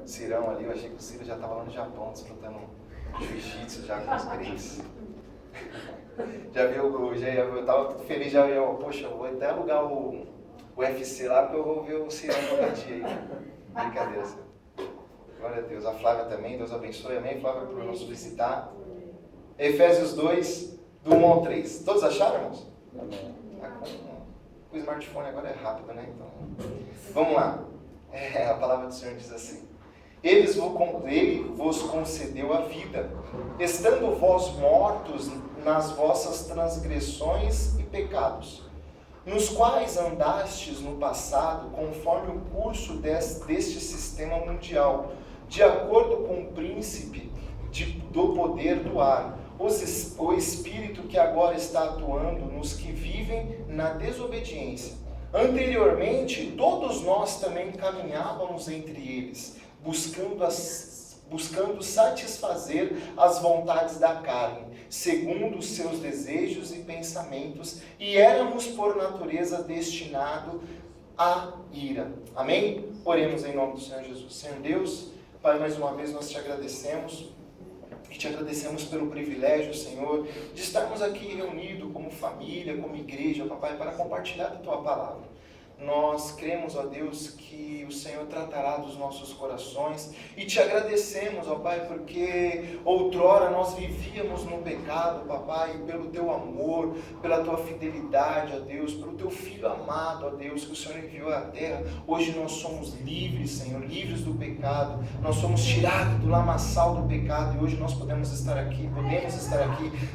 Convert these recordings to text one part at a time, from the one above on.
Cirão ali, eu achei que o Ciro já estava lá no Japão, disputando jiu-jitsu já com os gregos. Já viu, eu estava muito feliz, poxa, eu vou até alugar o UFC lá, porque eu vou ver o Cirão todo dia aí. Brincadeira, Cirão. Glória a Deus. A Flávia também, Deus abençoe, amém, Flávia, por nos visitar. Efésios 2, do 1 ao 3. Todos acharam, irmãos? Amém. O smartphone agora é rápido, né? Então, vamos lá. A palavra do Senhor diz assim: Ele vos concedeu a vida, estando vós mortos nas vossas transgressões e pecados, nos quais andastes no passado, conforme o curso deste sistema mundial, de acordo com o príncipe do poder do ar, o espírito que agora está atuando nos que vivem na desobediência. Anteriormente, todos nós também caminhávamos entre eles, buscando satisfazer as vontades da carne, segundo os seus desejos e pensamentos, e éramos por natureza destinados à ira. Amém? Oremos em nome do Senhor Jesus. Senhor Deus, Pai, mais uma vez nós te agradecemos. E te agradecemos pelo privilégio, Senhor, de estarmos aqui reunidos como família, como igreja, Papai, para compartilhar a Tua palavra. Nós cremos, ó Deus, que o Senhor tratará dos nossos corações e te agradecemos, ó Pai, porque outrora nós vivíamos no pecado, Papai, pelo Teu amor, pela Tua fidelidade, ó Deus, pelo Teu Filho amado, ó Deus, que o Senhor enviou à terra. Hoje nós somos livres, Senhor, livres do pecado, nós somos tirados do lamaçal do pecado e hoje nós podemos estar aqui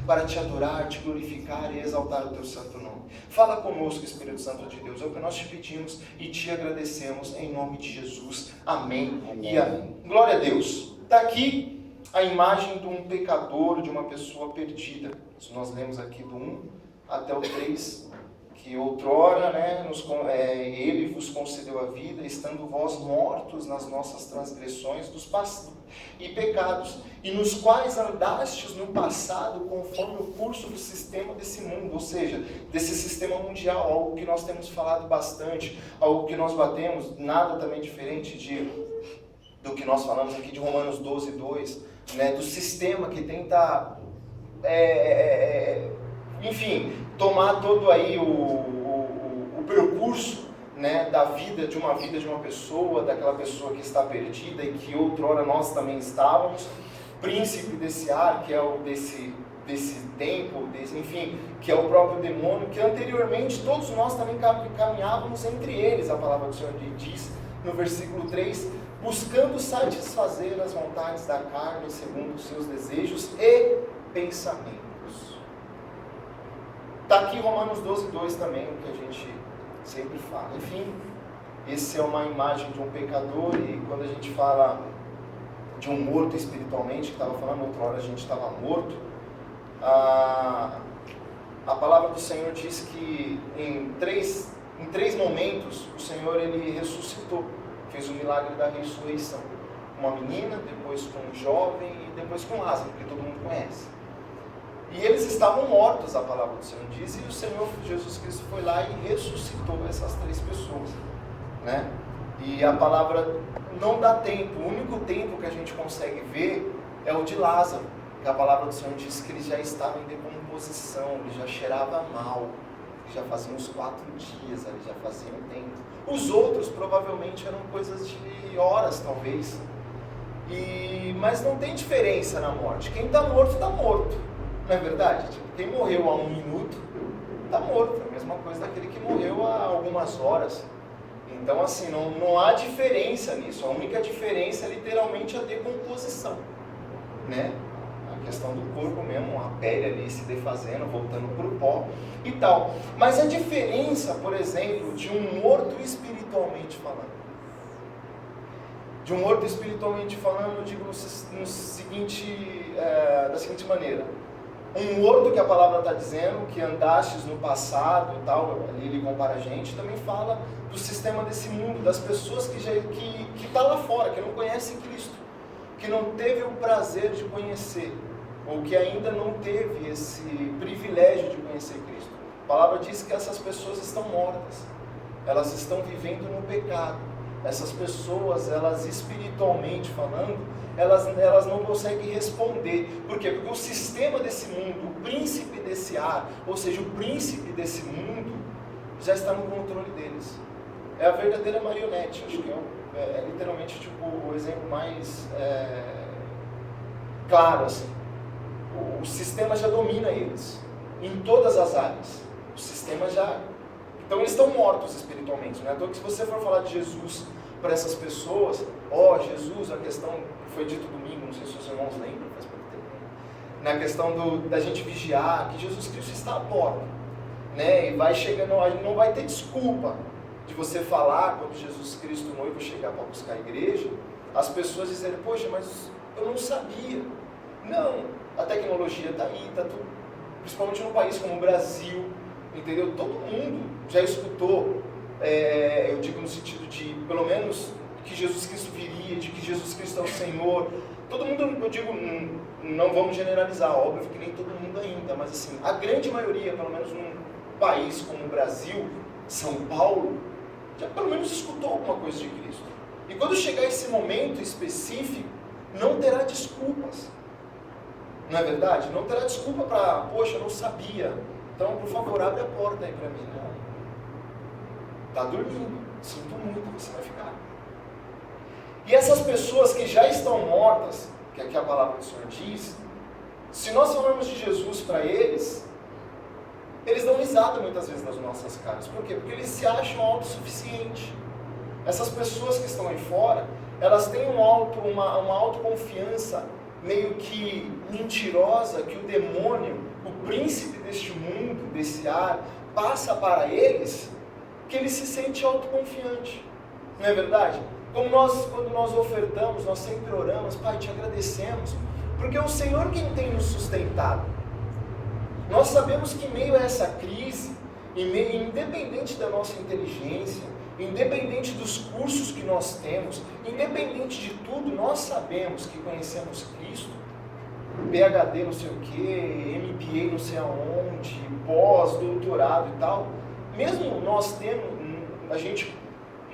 para te adorar, te glorificar e exaltar o Teu santo nome. Fala conosco, Espírito Santo de Deus, é o que nós te pedimos e te agradecemos em nome de Jesus. Amém, amém. E amém. Glória a Deus. Está aqui a imagem de um pecador, de uma pessoa perdida. Nós lemos aqui do 1 até o 3, que outrora, ele vos concedeu a vida, estando vós mortos nas nossas transgressões e pecados, e nos quais andastes no passado conforme o curso do sistema desse mundo, ou seja, desse sistema mundial, algo que nós temos falado bastante, algo que nós batemos, nada também diferente do que nós falamos aqui de Romanos 12, 2, né, do sistema que tenta, tomar todo aí o percurso, né, da vida de uma pessoa, daquela pessoa que está perdida e que outrora nós também estávamos, príncipe desse ar, que é o desse tempo, que é o próprio demônio, que anteriormente todos nós também caminhávamos entre eles, a palavra do Senhor diz no versículo 3, buscando satisfazer as vontades da carne segundo os seus desejos e pensamentos. Está aqui Romanos 12, 2 também, o que a gente sempre fala. Enfim, esse é uma imagem de um pecador, e quando a gente fala de um morto espiritualmente, que estava falando, outra hora a gente estava morto, a palavra do Senhor diz que em três momentos o Senhor ele ressuscitou, fez o milagre da ressurreição. Uma menina, depois com um jovem e depois com Lázaro, que todo mundo conhece. E eles estavam mortos, a palavra do Senhor diz, e o Senhor Jesus Cristo foi lá e ressuscitou essas 3 pessoas, né? E a palavra não dá tempo, o único tempo que a gente consegue ver é o de Lázaro, que a palavra do Senhor diz que ele já estava em decomposição, ele já cheirava mal, já fazia uns 4 dias, ele já fazia um tempo. Os outros provavelmente eram coisas de horas, talvez, mas não tem diferença na morte. Quem está morto, não é verdade? Quem morreu há 1 minuto, está morto. É a mesma coisa daquele que morreu há algumas horas. Então, assim, não há diferença nisso. A única diferença é literalmente a decomposição, né? A questão do corpo mesmo, a pele ali se defazendo, voltando para o pó e tal. Mas a diferença, por exemplo, de um morto espiritualmente falando. De um morto espiritualmente falando, eu digo da seguinte maneira. Um morto que a palavra está dizendo, que andastes no passado e tal, ali ele compara a gente, também fala do sistema desse mundo, das pessoas que está lá fora, que não conhecem Cristo, que não teve o prazer de conhecer, ou que ainda não teve esse privilégio de conhecer Cristo. A palavra diz que essas pessoas estão mortas, elas estão vivendo no pecado, essas pessoas, elas espiritualmente falando, elas não conseguem responder. Por quê? Porque o sistema desse mundo, o príncipe desse ar, ou seja, o príncipe desse mundo, já está no controle deles. É a verdadeira marionete. Acho que é literalmente tipo, o exemplo mais claro. Assim. O sistema já domina eles, em todas as áreas. O sistema já... Então eles estão mortos espiritualmente. Não é? Então, se você for falar de Jesus para essas pessoas, Jesus, a questão que foi dito domingo, não sei se os irmãos lembram, faz muito tempo, na questão da gente vigiar, que Jesus Cristo está à porta, né? E vai chegando, não vai ter desculpa de você falar, quando Jesus Cristo noivo chegar para buscar a igreja, as pessoas dizerem, poxa, mas eu não sabia. Não, a tecnologia está aí, está tudo, principalmente num país como o Brasil, entendeu? Todo mundo já escutou, eu digo no sentido de, pelo menos, que Jesus Cristo viria, de que Jesus Cristo é o Senhor. Todo mundo, eu digo, não vamos generalizar, óbvio que nem todo mundo ainda, mas assim, a grande maioria, pelo menos num país como o Brasil, São Paulo, já pelo menos escutou alguma coisa de Cristo. E quando chegar esse momento específico, não terá desculpas. Não é verdade? Não terá desculpa para, poxa, eu não sabia. Então, por favor, abre a porta aí para mim. Não. Está dormindo. Sinto muito, você vai ficar. E essas pessoas que já estão mortas, que aqui a palavra do Senhor diz, se nós falamos de Jesus para eles dão risada muitas vezes nas nossas caras. Por quê? Porque eles se acham autossuficientes. Essas pessoas que estão aí fora, elas têm uma autoconfiança meio que mentirosa, que o demônio, o príncipe deste mundo, desse ar, passa para eles, que ele se sente autoconfiante. Não é verdade? Como quando nós ofertamos, nós sempre oramos, Pai, te agradecemos, porque é o Senhor quem tem nos sustentado. Nós sabemos que em meio a essa crise, independente da nossa inteligência, independente dos cursos que nós temos, independente de tudo, nós sabemos que conhecemos Cristo, PhD não sei o que, MBA não sei aonde, pós-doutorado e tal, mesmo nós tendo, a gente,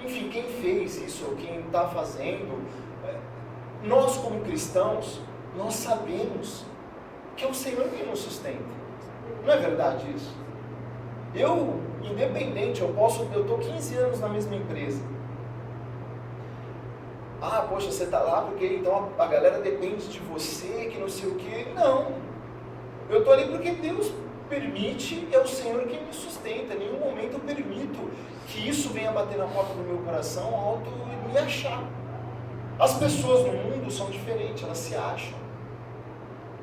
enfim, quem fez isso, ou quem está fazendo, nós como cristãos, nós sabemos que é o Senhor quem nos sustenta. Não é verdade isso? Eu, independente, eu estou 15 anos na mesma empresa. Ah, poxa, você está lá porque então a galera depende de você, que não sei o quê. Não. Eu estou ali porque Deus permite, é o Senhor quem me sustenta. Em nenhum momento eu permito que isso venha bater na porta do meu coração, me achar. As pessoas no mundo são diferentes, elas se acham.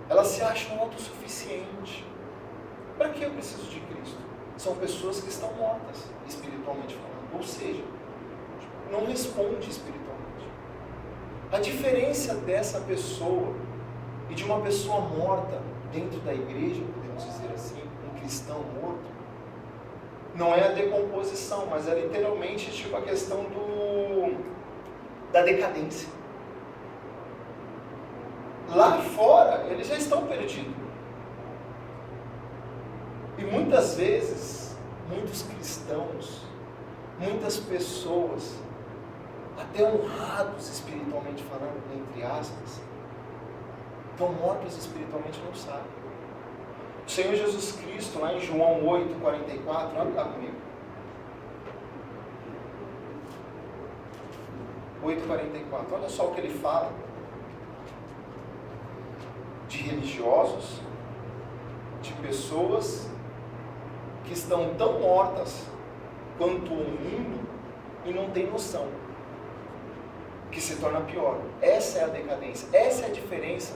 Elas se acham autossuficientes. Para que eu preciso de Cristo? São pessoas que estão mortas, espiritualmente falando. Ou seja, não responde espiritualmente. A diferença dessa pessoa e de uma pessoa morta dentro da igreja, podemos dizer assim, um cristão morto, não é a decomposição, mas é literalmente tipo a questão da decadência. Lá fora, eles já estão perdidos. E muitas vezes, muitos cristãos, muitas pessoas, até honrados espiritualmente falando, entre aspas, estão mortos espiritualmente e não sabem. O Senhor Jesus Cristo, lá em João 8,44, olha lá comigo. 8,44, olha só o que ele fala de religiosos, de pessoas que estão tão mortas quanto o mundo e não tem noção, que se torna pior. Essa é a decadência, essa é a diferença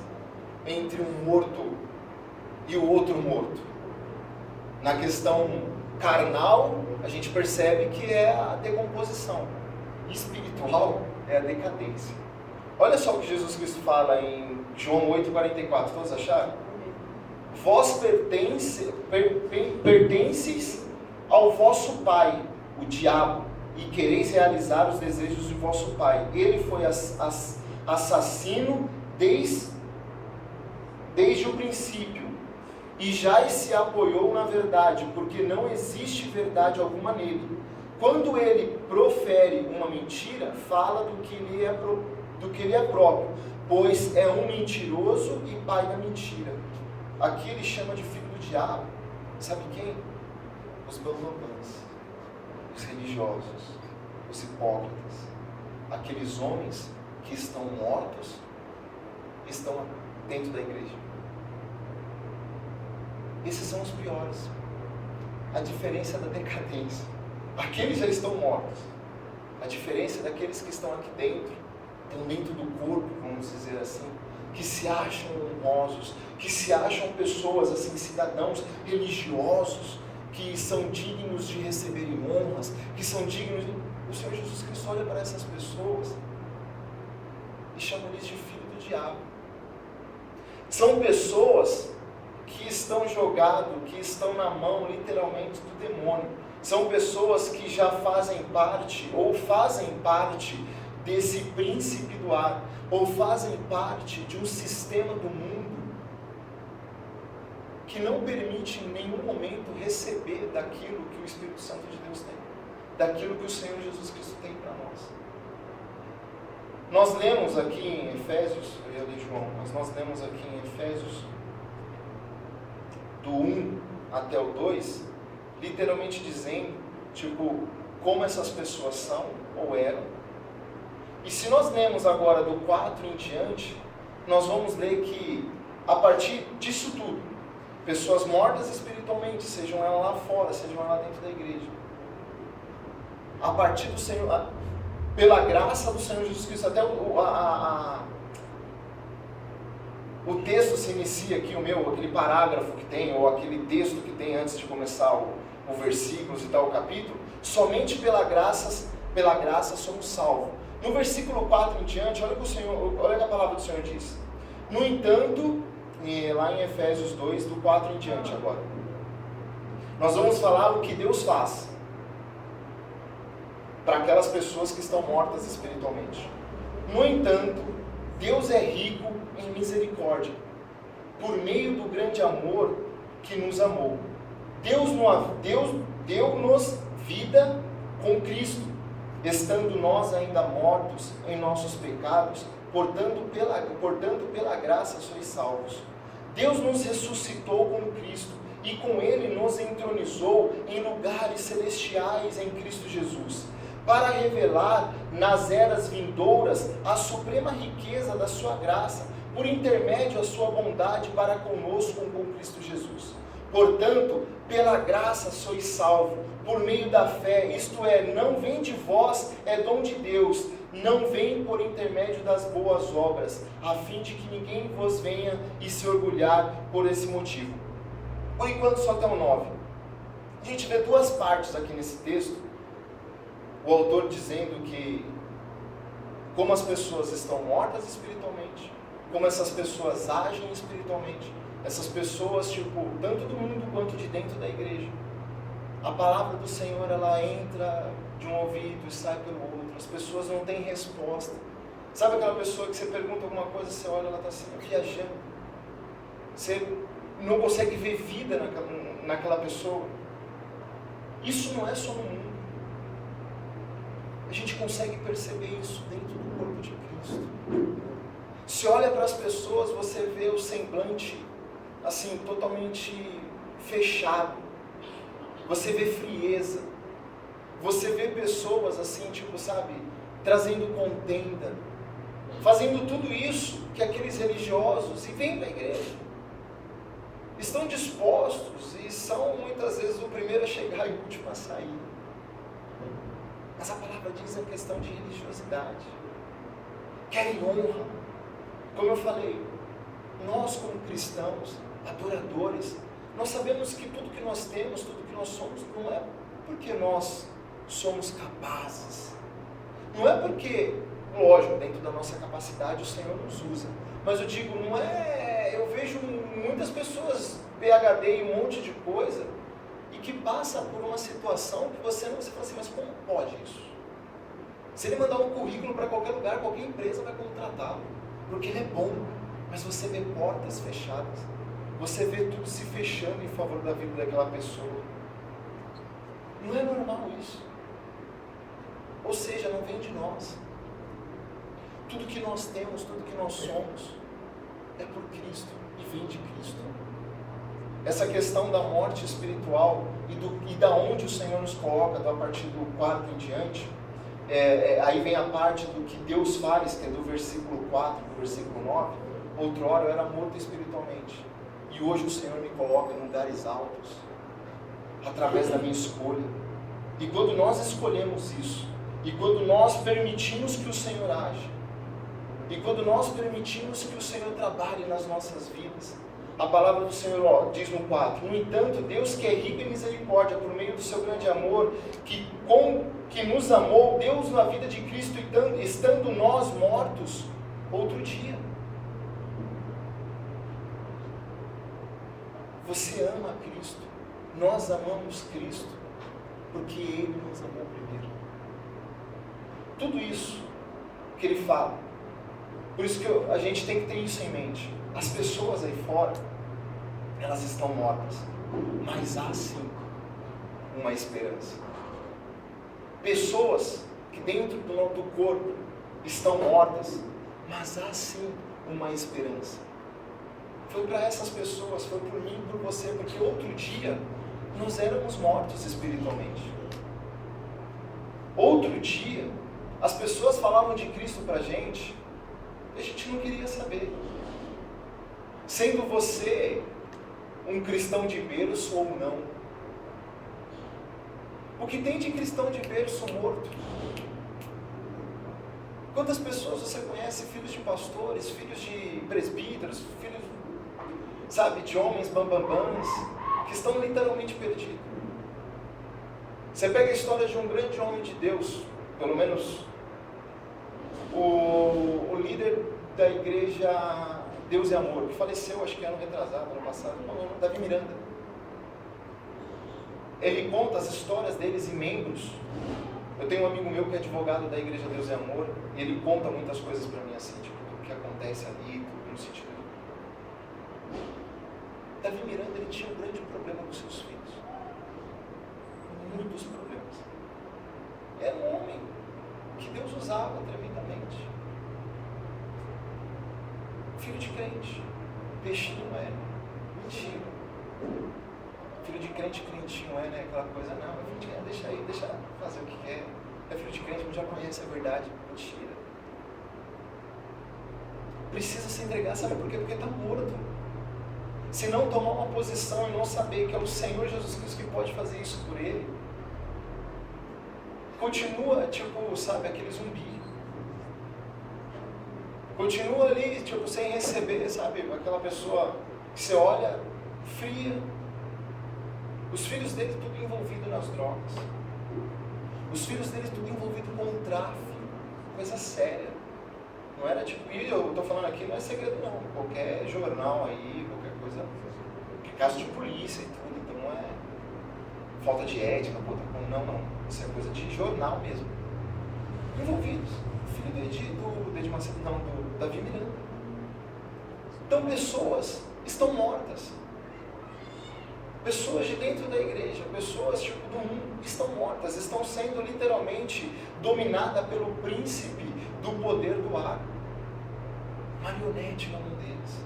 entre um morto e o outro morto. Na questão carnal, a gente percebe que é a decomposição. Espiritual é a decadência. Olha só o que Jesus Cristo fala em João 8,44, todos acharam? Vós pertences ao vosso pai, o diabo, e quereis realizar os desejos de vosso pai. Ele foi assassino desde o princípio, e já se apoiou na verdade, porque não existe verdade alguma nele. quando ele profere uma mentira, fala do que ele é próprio, pois é um mentiroso e pai da mentira. Aqui ele chama de filho do diabo. Sabe quem? Os bambambãs, os religiosos, os hipócritas, aqueles homens que estão mortos, estão dentro da igreja. Esses são os piores. A diferença da decadência. Aqueles já estão mortos. A diferença daqueles que estão aqui dentro, estão dentro do corpo, vamos dizer assim, que se acham honrosos, que se acham pessoas assim, cidadãos religiosos, que são dignos de receberem honras, que são dignos de... O Senhor Jesus Cristo olha para essas pessoas e chama eles de filho do diabo. São pessoas que estão jogadas, que estão na mão literalmente do demônio. São pessoas que já fazem parte, ou fazem parte desse príncipe do ar, ou fazem parte de um sistema do mundo que não permite em nenhum momento receber daquilo que o Espírito Santo de Deus tem, daquilo que o Senhor Jesus Cristo tem para nós. Nós lemos aqui em Efésios, eu ia ler João, mas nós lemos aqui em Efésios, do 1 até o 2, literalmente dizendo, tipo, como essas pessoas são, ou eram. E se nós lemos agora do 4 em diante, nós vamos ler que, a partir disso tudo, pessoas mortas espiritualmente, sejam elas lá fora, sejam elas lá dentro da igreja, a partir do Senhor, pela graça do Senhor Jesus Cristo, até o texto se inicia aqui, aquele parágrafo que tem, ou aquele texto que tem antes de começar o versículo e tal, o capítulo, somente pela graça somos salvos. No versículo 4 em diante, olha que a palavra do Senhor diz. No entanto, lá em Efésios 2, do 4 em diante agora, nós vamos falar o que Deus faz para aquelas pessoas que estão mortas espiritualmente. No entanto, Deus é rico em misericórdia, por meio do grande amor que nos amou. Deus deu-nos vida com Cristo, estando nós ainda mortos em nossos pecados, portanto pela graça sois salvos. Deus nos ressuscitou com Cristo, e com Ele nos entronizou em lugares celestiais em Cristo Jesus, para revelar nas eras vindouras a suprema riqueza da sua graça, por intermédio da sua bondade para conosco com Cristo Jesus. Portanto, pela graça sois salvos, por meio da fé, isto é, não vem de vós, é dom de Deus, não vem por intermédio das boas obras, a fim de que ninguém vos venha e se orgulhar por esse motivo. Por enquanto só até o 9. A gente vê duas partes aqui nesse texto, o autor dizendo que como as pessoas estão mortas espiritualmente, como essas pessoas agem espiritualmente, essas pessoas, tanto do mundo quanto de dentro da igreja. A palavra do Senhor, ela entra de um ouvido e sai pelo outro. As pessoas não têm resposta. Sabe aquela pessoa que você pergunta alguma coisa, você olha, ela está assim, viajando. Você não consegue ver vida naquela pessoa. Isso não é só no mundo. A gente consegue perceber isso dentro do corpo de Cristo. Se olha para as pessoas, você vê o semblante assim, totalmente fechado. Você vê frieza. Você vê pessoas assim, trazendo contenda, fazendo tudo isso que aqueles religiosos, e vêm da igreja, estão dispostos e são muitas vezes o primeiro a chegar e o último a sair. Mas a palavra diz a questão de religiosidade. Querem honra. Como eu falei, nós como cristãos, adoradores, nós sabemos que tudo que nós temos, tudo que nós somos, não é porque nós somos capazes. Não é porque, lógico, dentro da nossa capacidade o Senhor nos usa. Mas eu digo, não é... Eu vejo muitas pessoas, PhD e um monte de coisa, e que passa por uma situação que você fala assim, mas como pode isso? Se ele mandar um currículo para qualquer lugar, qualquer empresa vai contratá-lo, porque ele é bom, mas você vê portas fechadas, você vê tudo se fechando em favor da vida daquela pessoa. Não é normal isso. Ou seja, não vem de nós. Tudo que nós temos, tudo que nós somos, é por Cristo e vem de Cristo. Essa questão da morte espiritual e da onde o Senhor nos coloca, a partir do 4 em diante, aí vem a parte do que Deus faz, que é do versículo 4, do versículo 9. Outrora eu era morto espiritualmente, e hoje o Senhor me coloca em lugares altos, através da minha escolha. E quando nós escolhemos isso, e quando nós permitimos que o Senhor age, e quando nós permitimos que o Senhor trabalhe nas nossas vidas, a palavra do Senhor diz no 4: no entanto, Deus que é rico em misericórdia, por meio do seu grande amor, que nos amou, Deus na vida de Cristo, estando nós mortos, outro dia. Você ama Cristo, nós amamos Cristo, porque Ele nos amou primeiro. Tudo isso que Ele fala, por isso que a gente tem que ter isso em mente. As pessoas aí fora, elas estão mortas, mas há sim uma esperança. Pessoas que dentro do corpo estão mortas, mas há sim uma esperança. Foi para essas pessoas, foi por mim e por você, porque outro dia nós éramos mortos espiritualmente. Outro dia, as pessoas falavam de Cristo para a gente não queria saber. Sendo você um cristão de berço ou não. O que tem de cristão de berço morto? Quantas pessoas você conhece, filhos de pastores, filhos de presbíteros, filhos, de homens bambambãs, que estão literalmente perdidos? Você pega a história de um grande homem de Deus, pelo menos o líder da igreja Deus e Amor, que faleceu, acho que ano retrasado, ano passado, Davi Miranda. Ele conta as histórias deles e membros. Eu tenho um amigo meu que é advogado da igreja Deus e Amor, e ele conta muitas coisas para mim assim, tudo que acontece ali, tudo no sentido. Davi Miranda, ele tinha um grande problema com seus filhos. Muitos problemas. Era um homem que Deus usava tremendamente. Filho de crente, peixinho é, mentira. Filho de crente, crentinho é, né? Aquela coisa, não, é filho de crente, deixa aí, deixa fazer o que quer. É filho de crente, mas já conhece a verdade, mentira. Precisa se entregar, sabe por quê? Porque está morto. Se não tomar uma posição e não saber que é o Senhor Jesus Cristo que pode fazer isso por ele, continua, aquele zumbi. Continua ali, sem receber, aquela pessoa que você olha, fria. Os filhos dele tudo envolvido nas drogas. Os filhos dele tudo envolvido com o tráfico. Coisa séria. Não era e eu estou falando aqui, não é segredo não. Qualquer jornal aí, qualquer coisa, caso de polícia e tudo, então não é falta de ética, não. Isso é coisa de jornal mesmo. Envolvidos. Filho do Edir Macedo, não, do Davi Miranda. Então pessoas estão mortas. Pessoas de dentro da igreja, pessoas do mundo estão mortas, estão sendo literalmente dominadas pelo príncipe do poder do ar. Marionete na mão deles.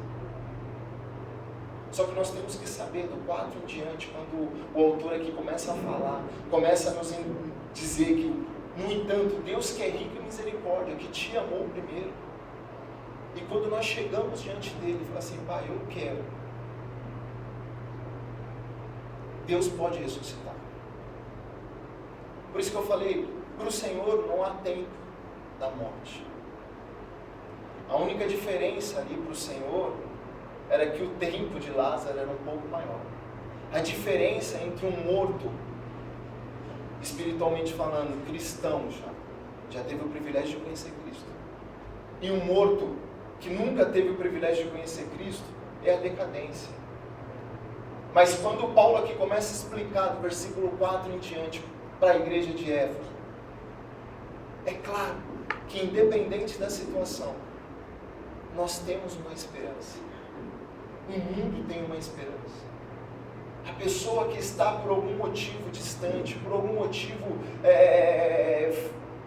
Só que nós temos que saber do 4 em diante, quando o autor aqui começa a falar, começa a nos dizer que, no entanto, Deus que é rico em misericórdia, que te amou primeiro. E quando nós chegamos diante dele, fala assim, Pai, eu quero. Deus pode ressuscitar. Por isso que eu falei, para o Senhor não há tempo da morte. A única diferença ali para o Senhor era que o tempo de Lázaro era um pouco maior. A diferença entre um morto, espiritualmente falando, cristão já teve o privilégio de conhecer Cristo, e um morto que nunca teve o privilégio de conhecer Cristo, é a decadência. Mas quando Paulo aqui começa a explicar do versículo 4 em diante para a igreja de Éfeso, é claro que independente da situação, nós temos uma esperança. O mundo tem uma esperança. A pessoa que está por algum motivo distante, por algum motivo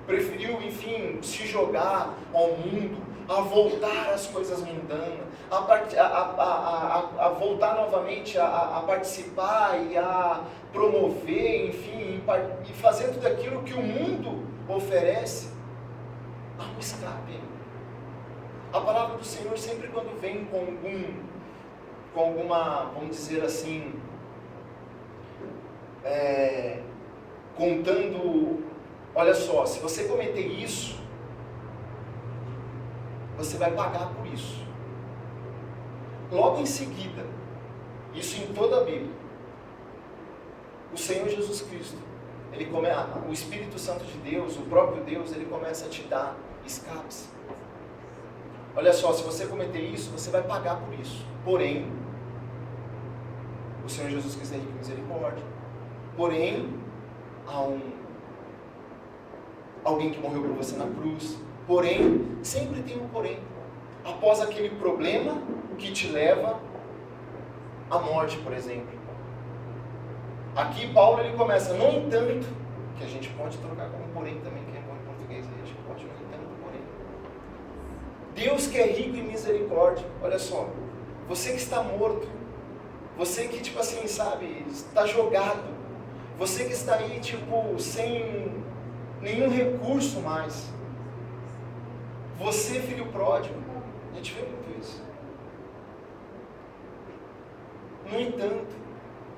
preferiu, enfim, se jogar ao mundo, a voltar às coisas mundanas, a voltar novamente a participar e a promover, enfim, e fazer tudo aquilo que o mundo oferece, há um escape. A palavra do Senhor sempre quando vem com alguma, vamos dizer assim, contando, olha só, se você cometer isso, você vai pagar por isso. Logo em seguida, isso em toda a Bíblia, o Senhor Jesus Cristo, o Espírito Santo de Deus, o próprio Deus, ele começa a te dar escapes. Olha só, se você cometer isso, você vai pagar por isso. Porém, o Senhor Jesus Cristo é rico em misericórdia. Porém, há alguém que morreu por você na cruz. Porém, sempre tem um porém. Após aquele problema que te leva à morte, por exemplo. Aqui Paulo ele começa, no entanto, que a gente pode trocar como porém também, que é bom em português, a gente pode, no entanto, porém. Deus que é rico em misericórdia, olha só, você que está morto, você que, tipo assim, sabe, está jogado, você que está aí, tipo, sem nenhum recurso mais, você, filho pródigo, a gente vê muito isso. No entanto,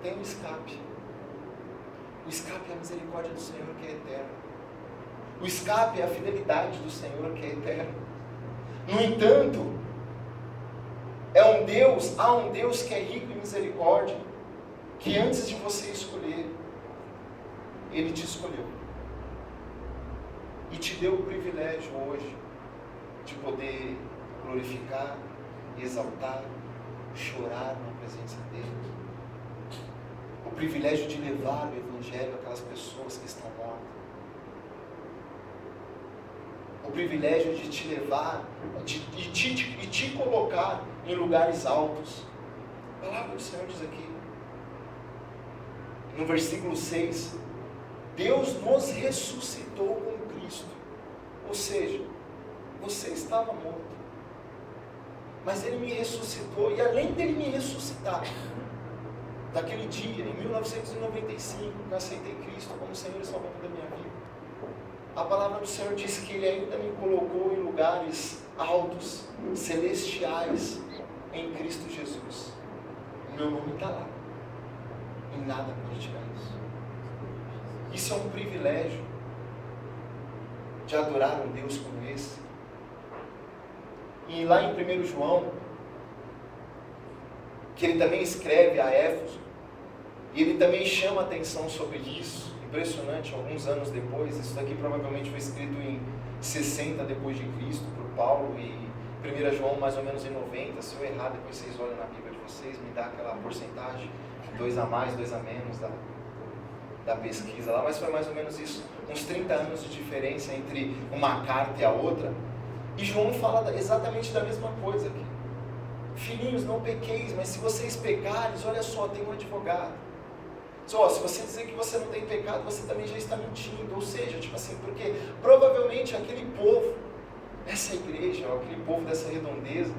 tem um escape. O escape é a misericórdia do Senhor que é eterna. O escape é a fidelidade do Senhor que é eterna. No entanto, há um Deus que é rico em misericórdia, que antes de você escolher, Ele te escolheu. E te deu o privilégio hoje de poder glorificar, exaltar, chorar na presença dEle. O privilégio de levar o Evangelho àquelas pessoas que estão mortas. O privilégio de te levar e te colocar em lugares altos. A palavra do Senhor diz aqui, no versículo 6, Deus nos ressuscitou com Cristo. Ou seja, você estava morto, mas Ele me ressuscitou, e além dEle me ressuscitar, daquele dia, em 1995, que eu aceitei Cristo como Senhor e Salvador da minha vida, a palavra do Senhor diz que Ele ainda me colocou em lugares altos, celestiais, em Cristo Jesus. O meu nome está lá, e nada pode tirar isso. Isso é um privilégio de adorar um Deus como esse. E lá em 1 João, que ele também escreve a Éfeso, e ele também chama a atenção sobre isso, impressionante, alguns anos depois, isso daqui provavelmente foi escrito em 60 depois de Cristo, por Paulo, e 1 João mais ou menos em 90, se eu errar, depois vocês olham na Bíblia de vocês, me dá aquela porcentagem, 2 a mais, 2 a menos da pesquisa lá, mas foi mais ou menos isso, uns 30 anos de diferença entre uma carta e a outra, e João fala exatamente da mesma coisa aqui. Filhinhos, não pequeis, mas se vocês pecares, olha só, tem um advogado. Só, se você dizer que você não tem pecado, você também já está mentindo. Ou seja, tipo assim, porque provavelmente aquele povo, essa igreja, aquele povo dessa redondeza,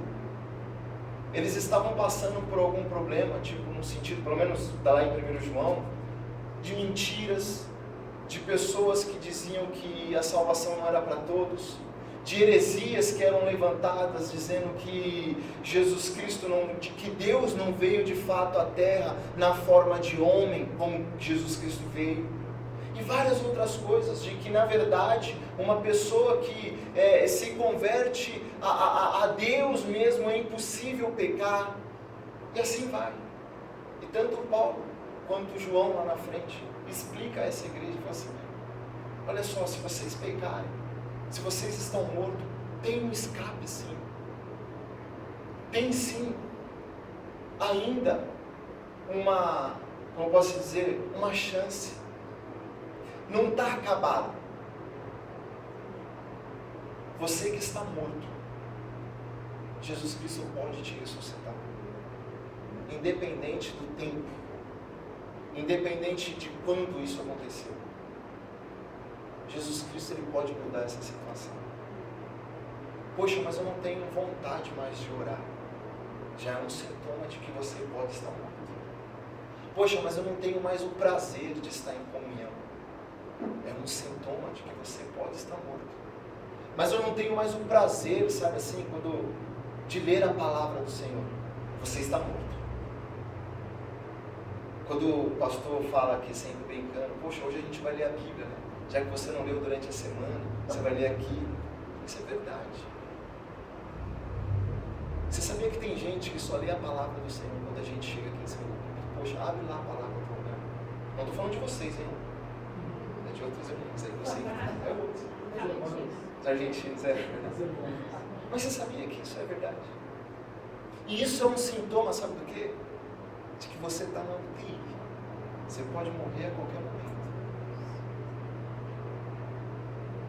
eles estavam passando por algum problema, tipo, no sentido, pelo menos está lá em 1 João, de mentiras, de pessoas que diziam que a salvação não era para todos, de heresias que eram levantadas, dizendo que Jesus Cristo que Deus não veio de fato à terra na forma de homem, como Jesus Cristo veio, e várias outras coisas, de que na verdade uma pessoa que se converte a Deus mesmo é impossível pecar, e assim vai. E tanto Paulo quanto João lá na frente explica a essa igreja e fala assim: olha só, se vocês pecarem, se vocês estão mortos, tem um escape sim. Tem sim ainda como posso dizer, uma chance. Não está acabado. Você que está morto, Jesus Cristo pode te ressuscitar. Independente do tempo, independente de quando isso aconteceu. Jesus Cristo, Ele pode mudar essa situação. Poxa, mas eu não tenho vontade mais de orar. Já é um sintoma de que você pode estar morto. Poxa, mas eu não tenho mais o prazer de estar em comunhão. É um sintoma de que você pode estar morto. Mas eu não tenho mais o prazer, sabe assim, de ler a palavra do Senhor. Você está morto. Quando o pastor fala aqui sempre brincando, poxa, hoje a gente vai ler a Bíblia, né? Já que você não leu durante a semana, você vai ler aqui. Isso é verdade. Você sabia que tem gente que só lê a palavra do Senhor quando a gente chega aqui em São Paulo? Poxa, abre lá a palavra do lugar. Não estou falando de vocês, hein? É de outros irmãos aí, você. É outros. Os argentinos, Mas você sabia que isso é verdade? E isso é um sintoma, sabe do quê? De que você está na UTI. Você pode morrer a qualquer momento.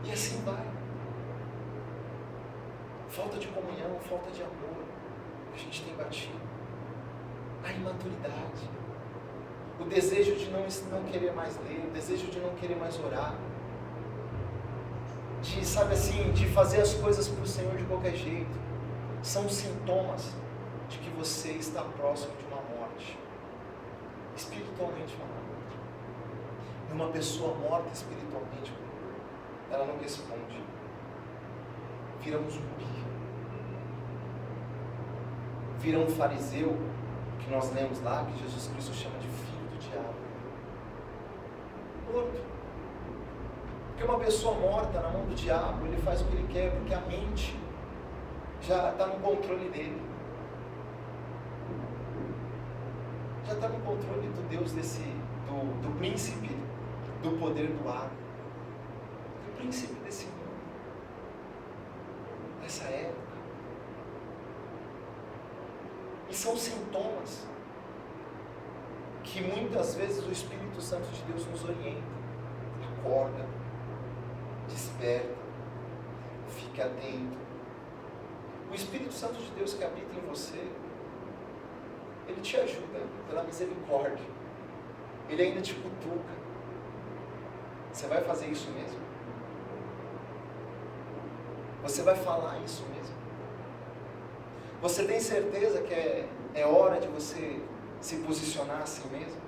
E assim vai. Falta de comunhão, falta de amor, que a gente tem batido. A imaturidade. O desejo de não querer mais ler, o desejo de não querer mais orar. De, sabe assim, de fazer as coisas para o Senhor de qualquer jeito. São sintomas de que você está próximo de uma morte. Espiritualmente falando. E uma pessoa morta espiritualmente, ela não responde. Vira um zumbi. Vira um fariseu, que nós lemos lá, que Jesus Cristo chama de filho do diabo. Morto. Porque uma pessoa morta na mão do diabo, ele faz o que ele quer, porque a mente já está no controle dele. Já está no controle do Deus do príncipe do poder do ar. Do príncipe desse mundo. Dessa época. E são sintomas que muitas vezes o Espírito Santo de Deus nos orienta. Acorda, desperta, fique atento. O Espírito Santo de Deus que habita em você, ele te ajuda pela misericórdia. Ele ainda te cutuca. Você vai fazer isso mesmo? Você vai falar isso mesmo? Você tem certeza que é hora de você se posicionar assim mesmo?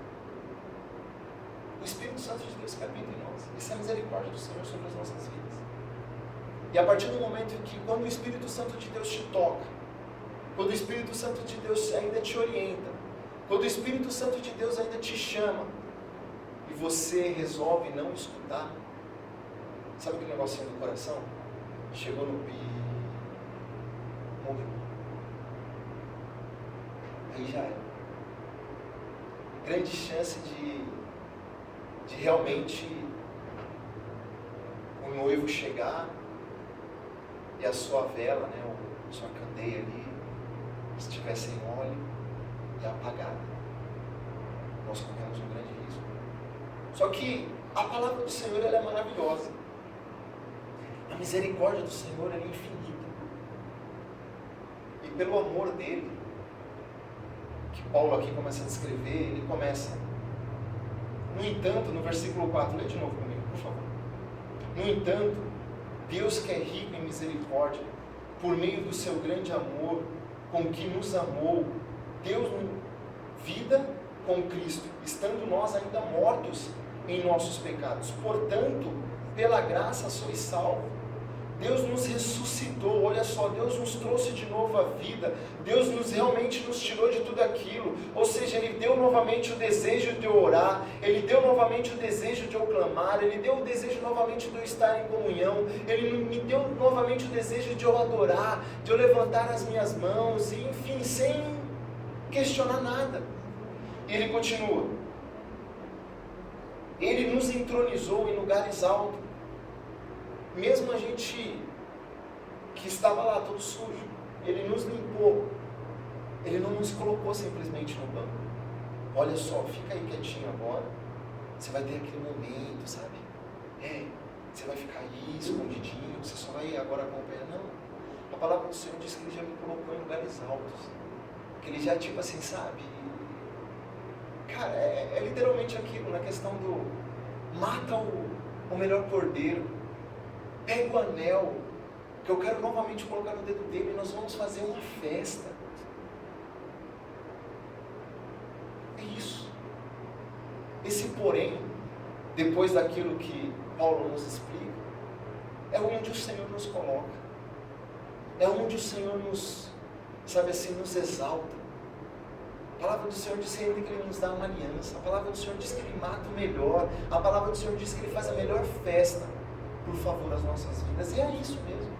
O Espírito Santo de Deus que habita em nós. Isso é a misericórdia do Senhor sobre as nossas vidas. E a partir do momento em que, quando o Espírito Santo de Deus te toca, quando o Espírito Santo de Deus ainda te orienta, quando o Espírito Santo de Deus ainda te chama, e você resolve não escutar, sabe aquele negocinho do coração? Chegou no pi, morreu. Aí já é. Grande chance de realmente o noivo chegar e a sua vela, né, a sua candeia ali, estiver sem óleo e apagada. Nós corremos um grande risco. Só que a palavra do Senhor, ela é maravilhosa. A misericórdia do Senhor, ela é infinita. E pelo amor dele, que Paulo aqui começa a descrever, ele começa: no entanto, no versículo 4, lê de novo comigo, por favor. No entanto, Deus que é rico em misericórdia, por meio do seu grande amor, com que nos amou, Deus nos vida com Cristo, estando nós ainda mortos em nossos pecados. Portanto, pela graça sois salvos. Deus nos ressuscitou, olha só, Deus nos trouxe de novo à vida, Deus realmente nos tirou de tudo aquilo, ou seja, Ele deu novamente o desejo de eu orar, Ele deu novamente o desejo de eu clamar, Ele deu o desejo novamente de eu estar em comunhão, Ele me deu novamente o desejo de eu adorar, de eu levantar as minhas mãos, e enfim, sem questionar nada. E Ele continua: Ele nos entronizou em lugares altos. Mesmo a gente que estava lá todo sujo, Ele nos limpou. Ele não nos colocou simplesmente no banco. Olha só, fica aí quietinho agora. Você vai ter aquele momento, sabe? Você vai ficar aí escondidinho, você só vai agora acompanhar. Não. A palavra do Senhor diz que Ele já me colocou em lugares altos. Que Ele já, tipo assim, sabe? Cara, é literalmente aquilo, na questão do mata o melhor cordeiro. Pega o anel, que eu quero novamente colocar no dedo dele, e nós vamos fazer uma festa. É isso. Esse porém, depois daquilo que Paulo nos explica, é onde o Senhor nos coloca. É onde o Senhor nos, sabe assim, nos exalta. A palavra do Senhor diz ainda que Ele nos dá uma aliança. A palavra do Senhor diz que Ele mata o melhor. A palavra do Senhor diz que Ele faz a melhor festa por favor das nossas vidas. E é isso mesmo.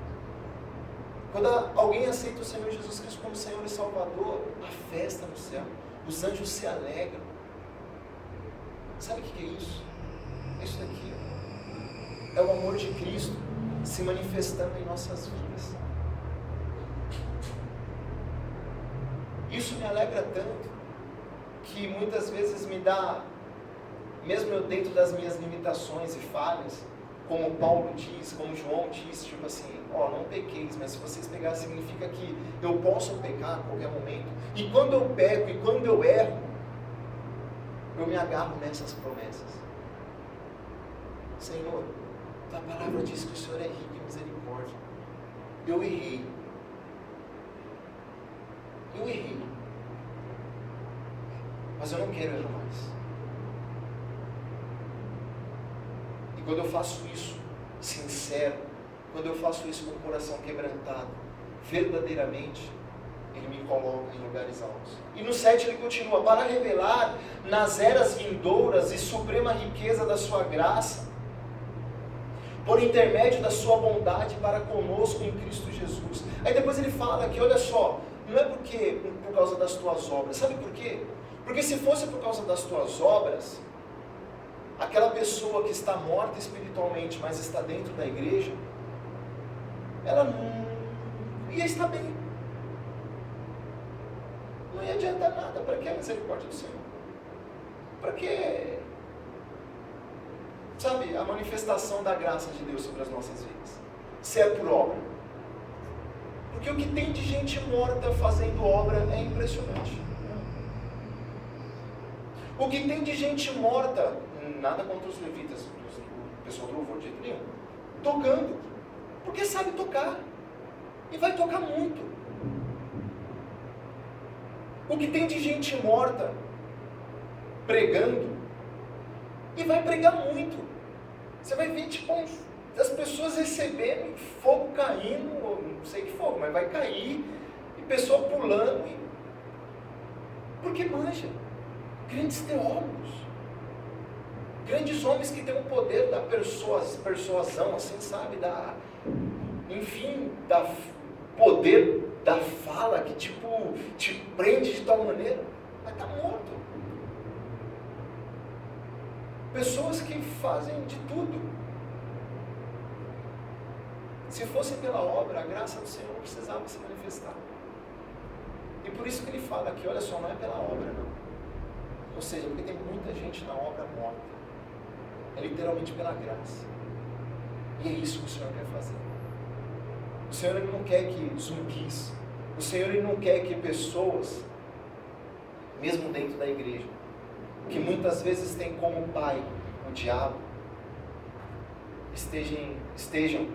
Quando alguém aceita o Senhor Jesus Cristo como Senhor e Salvador, a festa no céu. Os anjos se alegram. Sabe o que é isso? É isso daqui. É o amor de Cristo se manifestando em nossas vidas. Isso me alegra tanto, que muitas vezes me dá, mesmo eu dentro das minhas limitações e falhas, como Paulo diz, como João diz, tipo assim, não pequeis, mas se vocês pegarem, significa que eu posso pecar a qualquer momento, e quando eu peco, e quando eu erro, eu me agarro nessas promessas. Senhor, a palavra diz que o Senhor é rico em misericórdia. Eu errei. Mas eu não quero errar mais. E quando eu faço isso sincero, quando eu faço isso com o coração quebrantado, verdadeiramente, Ele me coloca em lugares altos. E no 7 ele continua: para revelar nas eras vindouras e suprema riqueza da sua graça, por intermédio da sua bondade para conosco em Cristo Jesus. Aí depois ele fala que, olha só, não é por causa das tuas obras. Sabe por quê? Porque se fosse por causa das tuas obras, aquela pessoa que está morta espiritualmente, mas está dentro da igreja, ela não ia estar bem. Não ia adiantar nada. Para que a misericórdia do Senhor? Para que, sabe, a manifestação da graça de Deus sobre as nossas vidas? Se é por obra. Porque o que tem de gente morta fazendo obra é impressionante. O que tem de gente morta, nada contra os levitas, o pessoal do louvor de jeito nenhum, tocando, porque sabe tocar, e vai tocar muito. O que tem de gente morta pregando, e vai pregar muito. Você vai ver, tipo, as pessoas recebendo fogo caindo, não sei que fogo, mas vai cair, e pessoa pulando, porque manja. Grandes teólogos, grandes homens que têm o poder da persuasão, assim, sabe, da poder da fala, que tipo, te prende de tal maneira, mas está morto. Pessoas que fazem de tudo. Se fosse pela obra, a graça do Senhor não precisava se manifestar. E por isso que ele fala aqui, olha só, não é pela obra, não. Ou seja, porque tem muita gente na obra morta. É literalmente pela graça. E é isso que o Senhor quer fazer. O Senhor ele não quer que zumbis, o Senhor ele não quer que pessoas, mesmo dentro da igreja, que muitas vezes tem como pai o diabo, estejam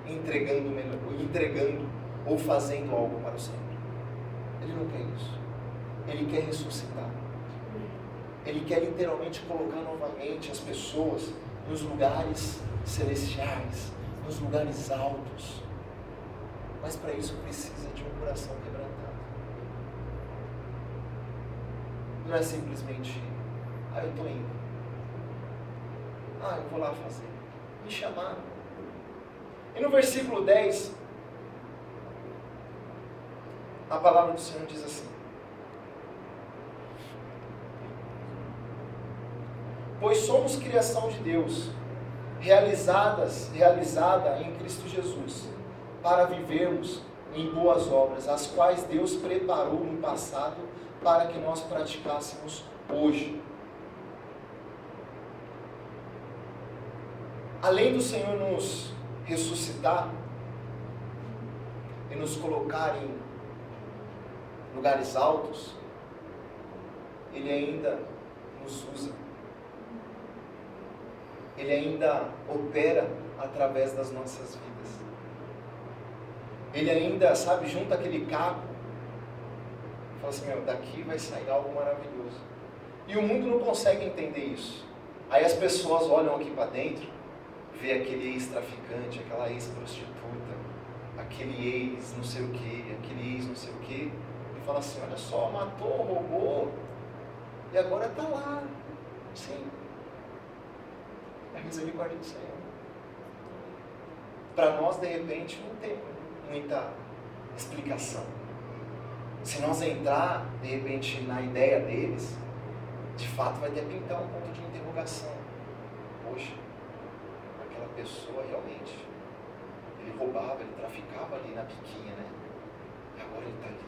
entregando ou fazendo algo para o Senhor. Ele não quer isso. Ele quer ressuscitar. Ele quer literalmente colocar novamente as pessoas nos lugares celestiais, nos lugares altos. Mas para isso precisa de um coração quebrantado. Não é simplesmente, eu estou indo. Eu vou lá fazer. Me chamaram. E no versículo 10, a palavra do Senhor diz assim: pois somos criação de Deus, realizada em Cristo Jesus, para vivermos em boas obras, as quais Deus preparou no passado para que nós praticássemos hoje. Além do Senhor nos ressuscitar e nos colocar em lugares altos, Ele ainda nos usa Ele ainda opera através das nossas vidas. Ele ainda, sabe, junta aquele cabo e fala assim, daqui vai sair algo maravilhoso. E o mundo não consegue entender isso. Aí as pessoas olham aqui para dentro, vê aquele ex-traficante, aquela ex-prostituta, aquele ex não sei o que, aquele ex não sei o que, e fala assim, olha só, matou, roubou, e agora está lá. Sim. É a misericórdia do Senhor. Para nós, de repente, não tem muita explicação. Se nós entrar, de repente, na ideia deles, de fato vai ter que pintar um ponto de interrogação. Poxa, aquela pessoa realmente, ele roubava, ele traficava ali na biquinha, né? E agora ele está ali.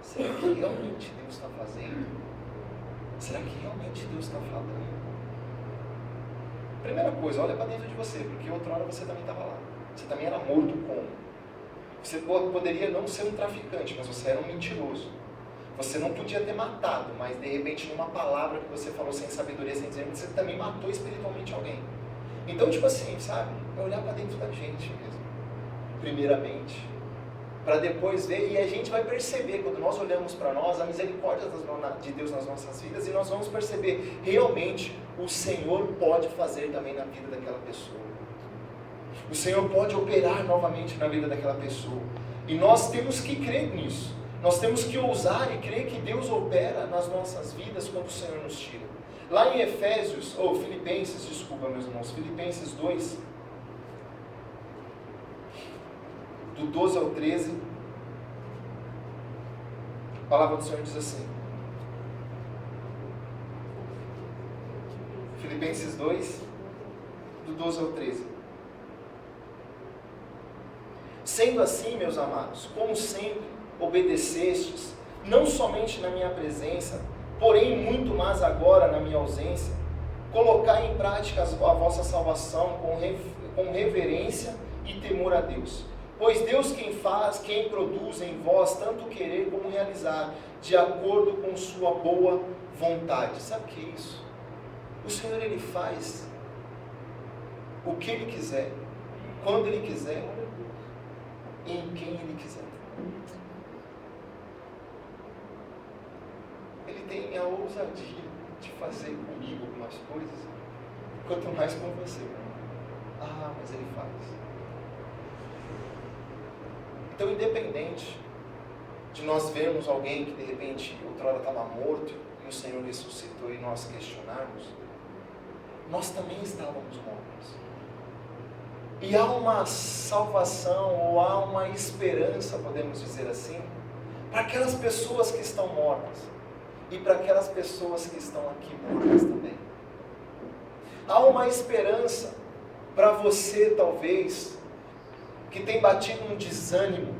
Será que realmente Deus está fazendo? Será que realmente Deus está falando? Primeira coisa, olha para dentro de você, porque outra hora você também estava lá. Você também era morto como? Você poderia não ser um traficante, mas você era um mentiroso. Você não podia ter matado, mas de repente numa palavra que você falou sem sabedoria, sem dizer, você também matou espiritualmente alguém. Então, tipo assim, sabe? É olhar para dentro da gente mesmo. Primeiramente. Para depois ver, e a gente vai perceber, quando nós olhamos para nós, a misericórdia de Deus nas nossas vidas, e nós vamos perceber, realmente, o Senhor pode fazer também na vida daquela pessoa. O Senhor pode operar novamente na vida daquela pessoa. E nós temos que crer nisso. Nós temos que ousar e crer que Deus opera nas nossas vidas quando o Senhor nos tira. Lá em Filipenses 2, do 12 ao 13, a palavra do Senhor diz assim. Filipenses 2, do 12 ao 13. Sendo assim, meus amados, como sempre obedecestes, não somente na minha presença, porém muito mais agora na minha ausência, colocai em prática a vossa salvação com reverência e temor a Deus. Pois Deus quem produz em vós tanto querer como realizar, de acordo com sua boa vontade. Sabe o que é isso? O Senhor, Ele faz o que Ele quiser, quando Ele quiser, em quem Ele quiser. Ele tem a ousadia de fazer comigo algumas coisas, quanto mais com você. Mas Ele faz. Então, independente de nós vermos alguém que de repente outrora estava morto e o Senhor ressuscitou e nós questionarmos, nós também estávamos mortos. E há uma salvação, ou há uma esperança, podemos dizer assim, para aquelas pessoas que estão mortas e para aquelas pessoas que estão aqui mortas também. Há uma esperança para você, talvez, que tem batido um desânimo,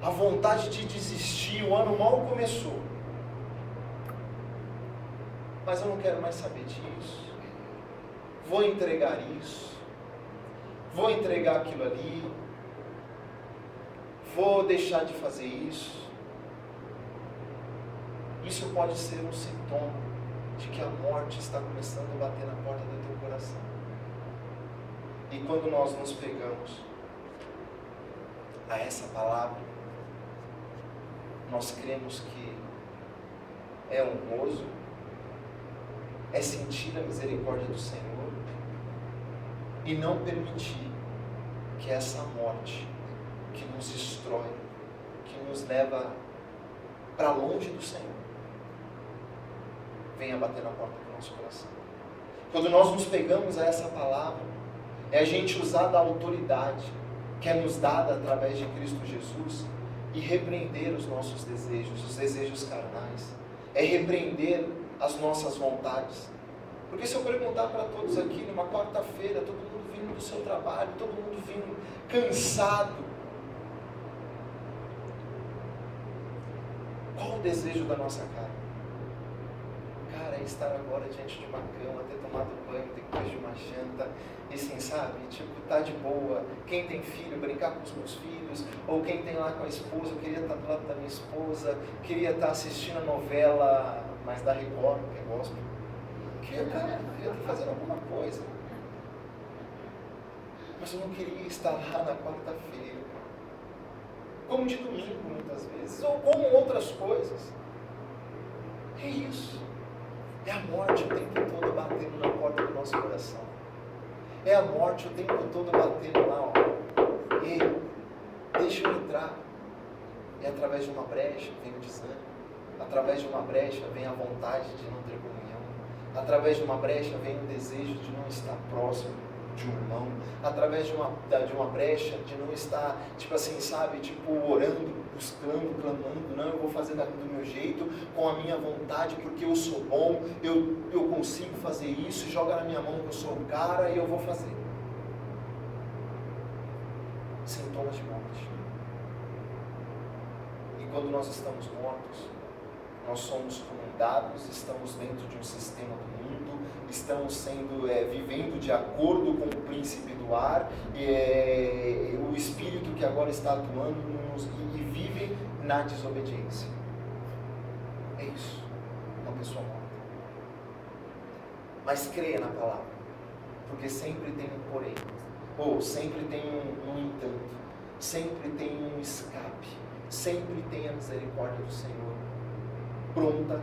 a vontade de desistir, o ano mal começou. Mas eu não quero mais saber disso. Vou entregar isso. Vou entregar aquilo ali. Vou deixar de fazer isso. Isso pode ser um sintoma de que a morte está começando a bater na porta do teu coração. E quando nós nos pegamos a essa palavra, nós cremos que é honroso, é sentir a misericórdia do Senhor e não permitir que essa morte que nos destrói, que nos leva para longe do Senhor, venha bater na porta do nosso coração. Quando nós nos pegamos a essa palavra, é a gente usar da autoridade que é nos dada através de Cristo Jesus e repreender os nossos desejos, os desejos carnais. É repreender as nossas vontades. Porque se eu perguntar para todos aqui, numa quarta-feira, todo mundo vindo do seu trabalho, todo mundo vindo cansado, qual o desejo da nossa carne? Cara, é estar agora diante de uma cama, ter tomado banho depois de uma janta, e assim, sabe, tipo, tá de boa. Quem tem filho, brincar com os meus filhos, ou quem tem lá com a esposa, eu queria estar do lado da minha esposa, queria estar assistindo a novela, mas da Record, que é gospel. Queria estar fazendo alguma coisa. mas eu não queria estar lá na quarta-feira. Como de domingo, muitas vezes, ou como outras coisas. É isso. É a morte o tempo todo batendo na porta do nosso coração. É a morte o tempo todo batendo lá, ó. Ei, deixa eu entrar. E através de uma brecha vem o desânimo. Através de uma brecha vem a vontade de não ter comunhão. Através de uma brecha vem o desejo de não estar próximo de um irmão. Através de uma brecha de não estar, tipo assim, sabe, tipo orando, buscando, clamando. Não, eu vou fazer do meu jeito, com a minha vontade, porque eu sou bom, eu consigo fazer isso, joga na minha mão que eu sou o cara e eu vou fazer. Sintomas de morte. E quando nós estamos mortos, nós somos comandados, estamos dentro de um sistema do mundo, estamos vivendo de acordo com o príncipe do ar, o espírito que agora está atuando e vive na desobediência. É isso, uma pessoa morta. Mas creia na palavra, porque sempre tem um porém, ou sempre tem um entanto, sempre tem um escape, sempre tem a misericórdia do Senhor pronta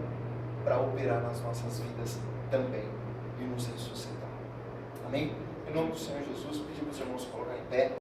para operar nas nossas vidas também e nos ressuscitar. Amém? Em nome do Senhor Jesus, pedimos aos irmãos colocar em pé.